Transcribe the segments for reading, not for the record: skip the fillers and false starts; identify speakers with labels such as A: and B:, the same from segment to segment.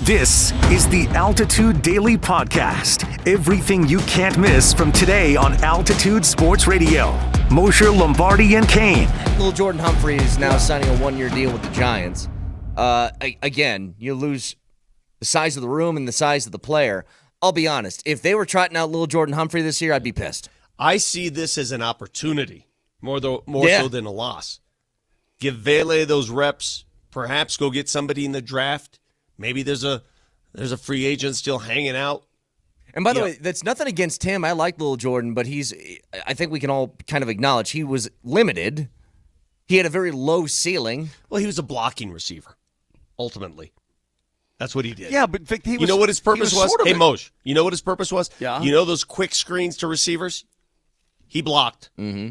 A: This is the Altitude Daily Podcast. Everything you can't miss from today on Altitude Sports Radio. Mosher, Lombardi, and Kane.
B: Lil'Jordan Humphrey is now signing a one-year deal with the Giants. Again, you lose the size of the room and the size of the player. I'll be honest. If they were trotting out Lil'Jordan Humphrey this year, I'd be pissed.
C: I see this as an opportunity more so than a loss. Give Vele those reps. Perhaps go get somebody in the draft. Maybe there's a free agent still hanging out.
B: And by the way, that's nothing against him. I like Lil'Jordan, but I think we can all kind of acknowledge he was limited. He had a very low ceiling.
C: Well, he was a blocking receiver, ultimately. That's what he did.
D: Yeah, but Vic,
C: you know what his purpose was?
D: Sort of
C: hey, Moshe, you know what his purpose was?
D: Yeah.
C: You know those quick screens to receivers? He blocked.
B: Mm-hmm.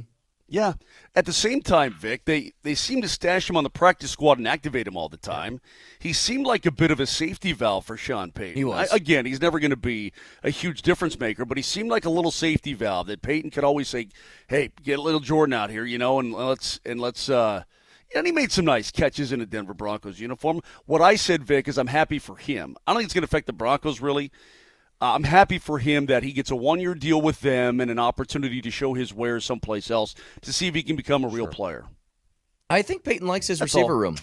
D: Yeah. At the same time, Vic, they seem to stash him on the practice squad and activate him all the time. He seemed like a bit of a safety valve for Sean Payton.
B: He was.
D: Again, he's never going to be a huge difference maker, but he seemed like a little safety valve that Payton could always say, "Hey, get Lil'Jordan out here, and let's." And he made some nice catches in a Denver Broncos uniform. What I said, Vic, is I'm happy for him. I don't think it's going to affect the Broncos really. I'm happy for him that he gets a one-year deal with them and an opportunity to show his wares someplace else to see if he can become a real player.
B: I think Payton likes his receiver room.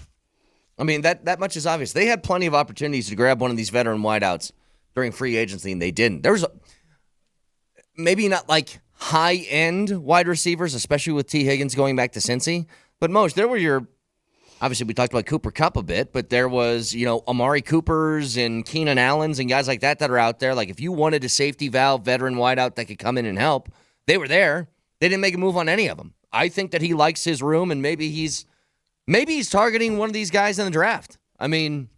B: I mean, that much is obvious. They had plenty of opportunities to grab one of these veteran wideouts during free agency, and they didn't. There's maybe not like high-end wide receivers, especially with T. Higgins going back to Cincy, but most, there were obviously, we talked about Cooper Kupp a bit, but there was, Amari Coopers and Keenan Allens and guys like that are out there. Like, if you wanted a safety valve veteran wideout that could come in and help, they were there. They didn't make a move on any of them. I think that he likes his room, and maybe he's targeting one of these guys in the draft. I mean,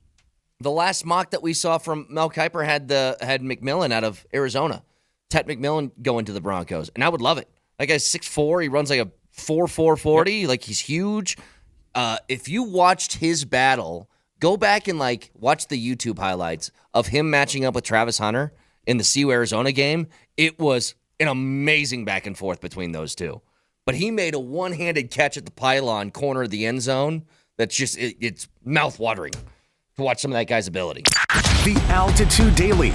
B: the last mock that we saw from Mel Kiper had McMillan out of Arizona. Tet McMillan going to the Broncos, and I would love it. That guy's 6'4". He runs like a 4.40. Yep. Like, he's huge. If you watched his battle, go back and watch the YouTube highlights of him matching up with Travis Hunter in the CSU Arizona game. It was an amazing back and forth between those two. But he made a one-handed catch at the pylon corner of the end zone. That's just it's mouth-watering to watch some of that guy's ability.
A: The Altitude Daily,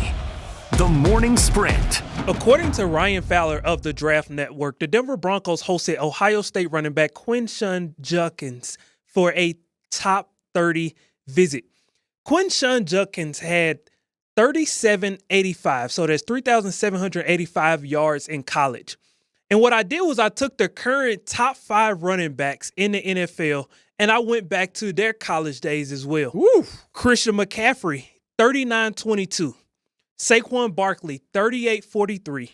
A: the morning sprint.
E: According to Ryan Fowler of the Draft Network, the Denver Broncos hosted Ohio State running back Quinshon Judkins for a top 30 visit. Quinshon Judkins had 3,785, so that's 3,785 yards in college. And what I did was I took the current top 5 running backs in the NFL, and I went back to their college days as well.
B: Woo.
E: Christian McCaffrey, 39.22. Saquon Barkley, 38.43.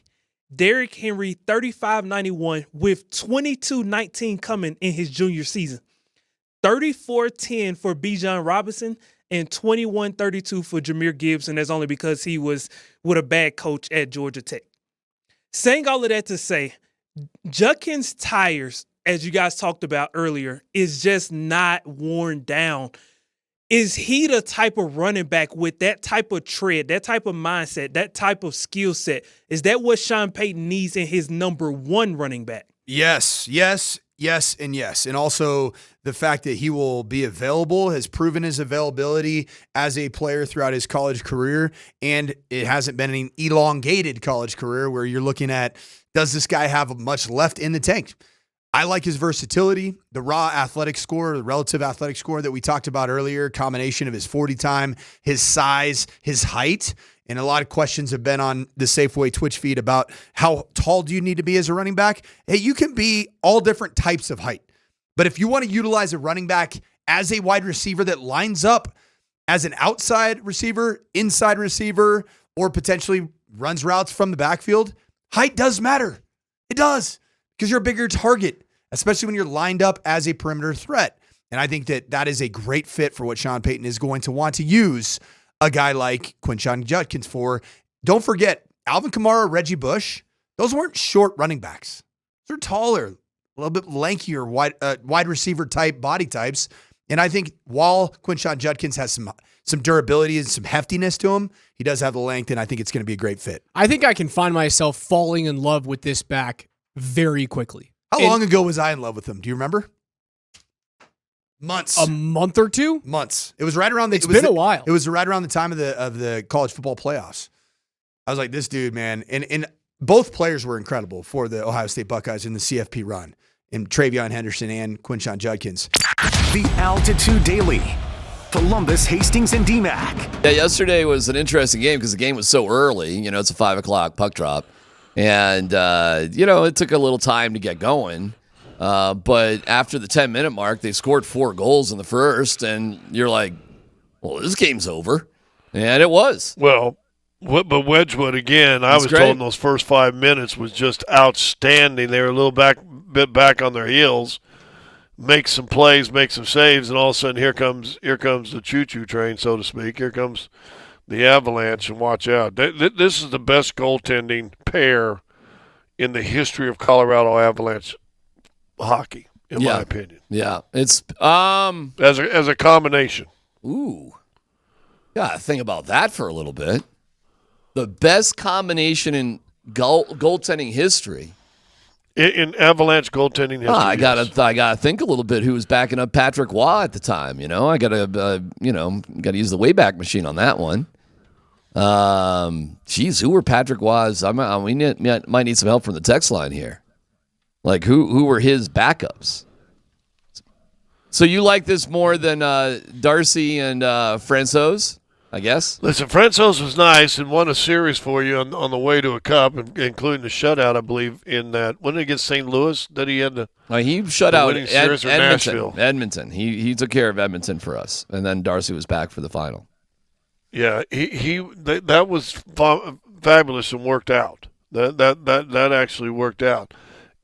E: Derrick Henry, 35.91, with 22.19 coming in his junior season. 34.10 for Bijan Robinson and 21.32 for Jahmyr Gibbs, and that's only because he was with a bad coach at Georgia Tech. Saying all of that to say, Judkins' tires, as you guys talked about earlier, is just not worn down. Is he the type of running back with that type of tread, that type of mindset, that type of skill set? Is that what Sean Payton needs in his number one running back?
F: Yes, and yes. And also the fact that he will be available, has proven his availability as a player throughout his college career. And it hasn't been an elongated college career where you're looking at, does this guy have much left in the tank? I like his versatility, the raw athletic score, the relative athletic score that we talked about earlier, combination of his 40 time, his size, his height. And a lot of questions have been on the Safeway Twitch feed about how tall do you need to be as a running back? Hey, you can be all different types of height. But if you want to utilize a running back as a wide receiver that lines up as an outside receiver, inside receiver, or potentially runs routes from the backfield, height does matter. It does, because you're a bigger target, especially when you're lined up as a perimeter threat. And I think that is a great fit for what Sean Payton is going to want to use a guy like Quinshon Judkins for. Don't forget, Alvin Kamara, Reggie Bush, those weren't short running backs. They're taller, a little bit lankier, wide receiver type body types. And I think while Quinshon Judkins has some durability and some heftiness to him, he does have the length, and I think it's going to be a great fit.
G: I think I can find myself falling in love with this back very quickly.
F: How long ago was I in love with him? Do you remember? Months.
G: A month or two?
F: Months. It was right around the.
G: It's been a while.
F: It was right around the time of the college football playoffs. I was like, this dude, man, and both players were incredible for the Ohio State Buckeyes in the CFP run, and Travion Henderson and Quinshon Judkins.
A: The Altitude Daily. Columbus, Hastings, and DMAC.
H: Yeah, yesterday was an interesting game because the game was so early. You know, it's a 5 o'clock puck drop. And, it took a little time to get going. But after the 10-minute mark, they scored 4 goals in the first. And you're like, well, this game's over. And it was.
I: Well, but Wedgwood, again, I was told in those first 5 minutes was just outstanding. They were a little bit back on their heels. Make some plays, make some saves, and all of a sudden here comes the choo-choo train, so to speak. Here comes the Avalanche, and watch out. This is the best goaltending pair in the history of Colorado Avalanche hockey, in my opinion.
H: Yeah, it's
I: as a combination.
H: Ooh, gotta think about that for a little bit. The best combination in goaltending history.
I: In Avalanche goaltending history,
H: I gotta think a little bit. Who was backing up Patrick Waugh at the time? You know, I gotta use the Wayback Machine on that one. Who were Patrick Waugh's? We might need some help from the text line here. Like who were his backups? So you like this more than Darcy and Francouz? I guess.
I: Listen, Francouz was nice and won a series for you on the way to a cup, including the shutout, I believe, in that. When did it get St. Louis that he had to
H: he shut out
I: Nashville?
H: Edmonton. He took care of Edmonton for us, and then Darcy was back for the final.
I: Yeah, that was fabulous and worked out. That actually worked out.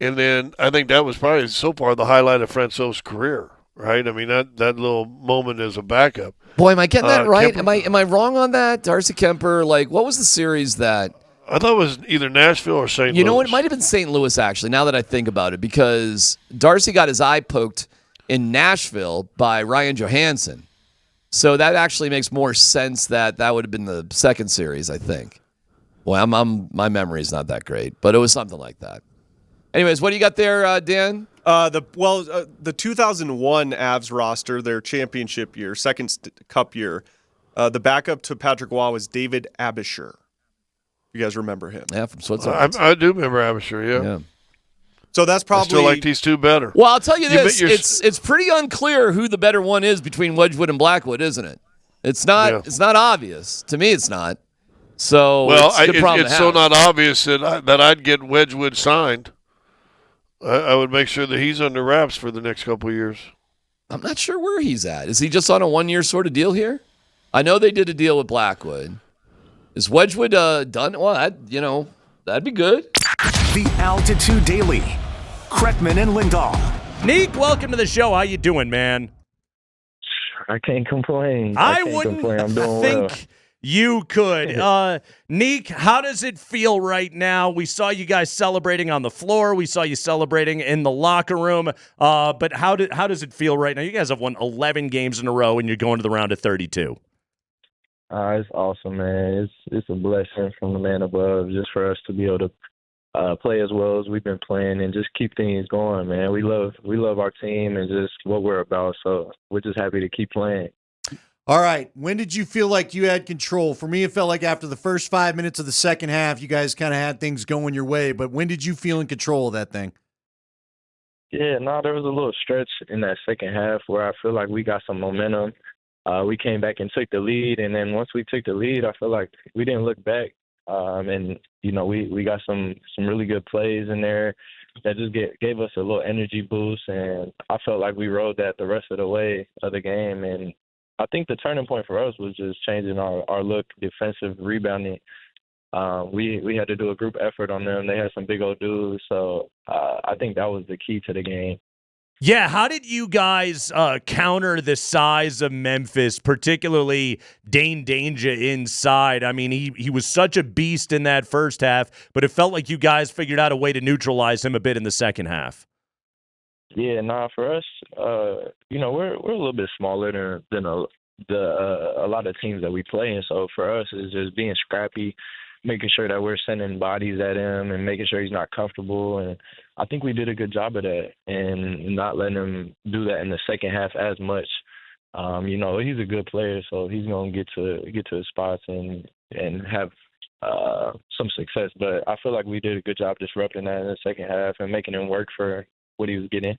I: And then I think that was probably so far the highlight of Francouz's career, right? I mean, that little moment as a backup.
H: Boy, am I getting that right?
I: Kemper,
H: Am I wrong on that? Darcy Kemper, what was the series that?
I: I thought it was either Nashville or St. Louis.
H: You know what? It might have been St. Louis, actually, now that I think about it, because Darcy got his eye poked in Nashville by Ryan Johansson. So that actually makes more sense that would have been the second series, I think. Well, my memory's not that great, but it was something like that. Anyways, what do you got there, Dan?
J: The 2001 Avs roster, their championship year, second cup year, the backup to Patrick Waugh was David Abisher. You guys remember him?
H: Yeah, from Switzerland.
I: I do remember Abisher, yeah.
J: So that's probably.
I: I still like these two better.
H: Well, I'll tell you this: it's pretty unclear who the better one is between Wedgwood and Blackwood, isn't it? It's not. Yeah. It's not obvious to me. It's not. So
I: it's so not obvious that I'd get Wedgwood signed. I would make sure that he's under wraps for the next couple of years.
H: I'm not sure where he's at. Is he just on a 1-year sort of deal here? I know they did a deal with Blackwood. Is Wedgwood done? Well, that'd be good.
A: The Altitude Daily. Kreckman and Lindahl.
K: Nique, welcome to the show. How you doing, man?
L: I can't complain.
K: I wouldn't think you could. Nique, how does it feel right now? We saw you guys celebrating on the floor. We saw you celebrating in the locker room. But how does it feel right now? You guys have won 11 games in a row, and you're going to the round of 32.
L: It's awesome, man. It's a blessing from the man above just for us to be able to play as well as we've been playing and just keep things going, man. We love our team and just what we're about, so we're just happy to keep playing.
M: All right. When did you feel like you had control? For me, it felt like after the first 5 minutes of the second half, you guys kind of had things going your way. But when did you feel in control of that thing?
L: Yeah, there was a little stretch in that second half where I feel like we got some momentum. We came back and took the lead, and then once we took the lead, I feel like we didn't look back. And we got some really good plays in there that just gave us a little energy boost, and I felt like we rode that the rest of the way of the game. And I think the turning point for us was just changing our look, defensive rebounding. We had to do a group effort on them. They had some big old dudes, so I think that was the key to the game.
K: Yeah, how did you guys counter the size of Memphis, particularly Dane Danger inside? I mean, he was such a beast in that first half, but it felt like you guys figured out a way to neutralize him a bit in the second half.
L: Yeah, for us, we're a little bit smaller than a lot of teams that we play in. So for us, it's just being scrappy, making sure that we're sending bodies at him and making sure he's not comfortable. And I think we did a good job of that and not letting him do that in the second half as much. He's a good player, so he's gonna get to his spots and have some success. But I feel like we did a good job disrupting that in the second half and making him work for what he was getting.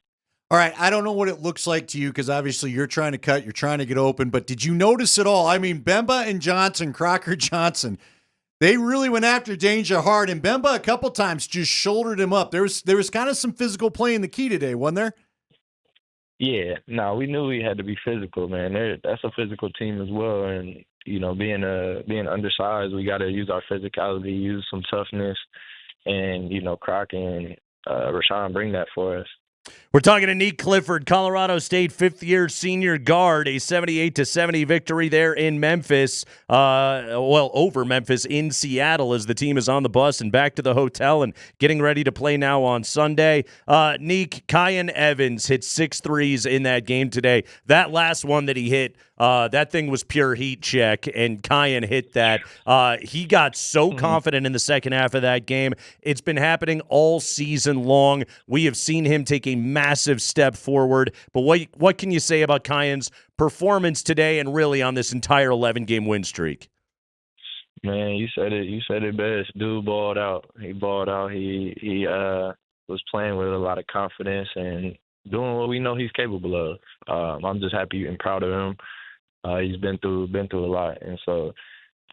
M: All right, I don't know what it looks like to you because obviously you're trying to cut, you're trying to get open, but did you notice at all? I mean, Bemba and Crocker Johnson, they really went after Danger hard, and Bemba a couple times just shouldered him up. There was kind of some physical play in the key today, wasn't there?
L: Yeah, no, we knew we had to be physical, man. That's a physical team as well, and being undersized, we got to use our physicality, use some toughness, and Croc and Rashawn bring that for us.
K: We're talking to Nique Clifford, Colorado State fifth-year senior guard, a 78-70 victory there in Memphis, over Memphis in Seattle as the team is on the bus and back to the hotel and getting ready to play now on Sunday. Nique, Kyan Evans hit 6 threes in that game today. That last one that he hit, that thing was pure heat check, and Kyan hit that. He got so confident in the second half of that game. It's been happening all season long. We have seen him take a massive step forward. But what can you say about Kyan's performance today and really on this entire 11-game win streak?
L: Man, you said it best. Dude balled out. He balled out. He was playing with a lot of confidence and doing what we know he's capable of. I'm just happy and proud of him. He's been through a lot, and so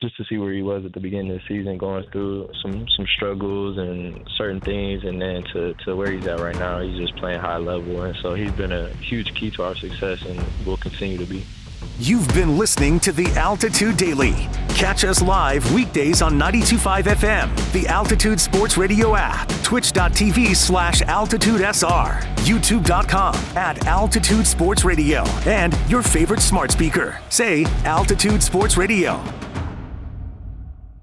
L: just to see where he was at the beginning of the season, going through some struggles and certain things, and then to where he's at right now, he's just playing high level, and so he's been a huge key to our success and will continue to be.
A: You've been listening to The Altitude Daily. Catch us live weekdays on 92.5 FM, the Altitude Sports Radio app, twitch.tv/AltitudeSR, youtube.com/Altitude Sports Radio, and your favorite smart speaker. Say Altitude Sports Radio.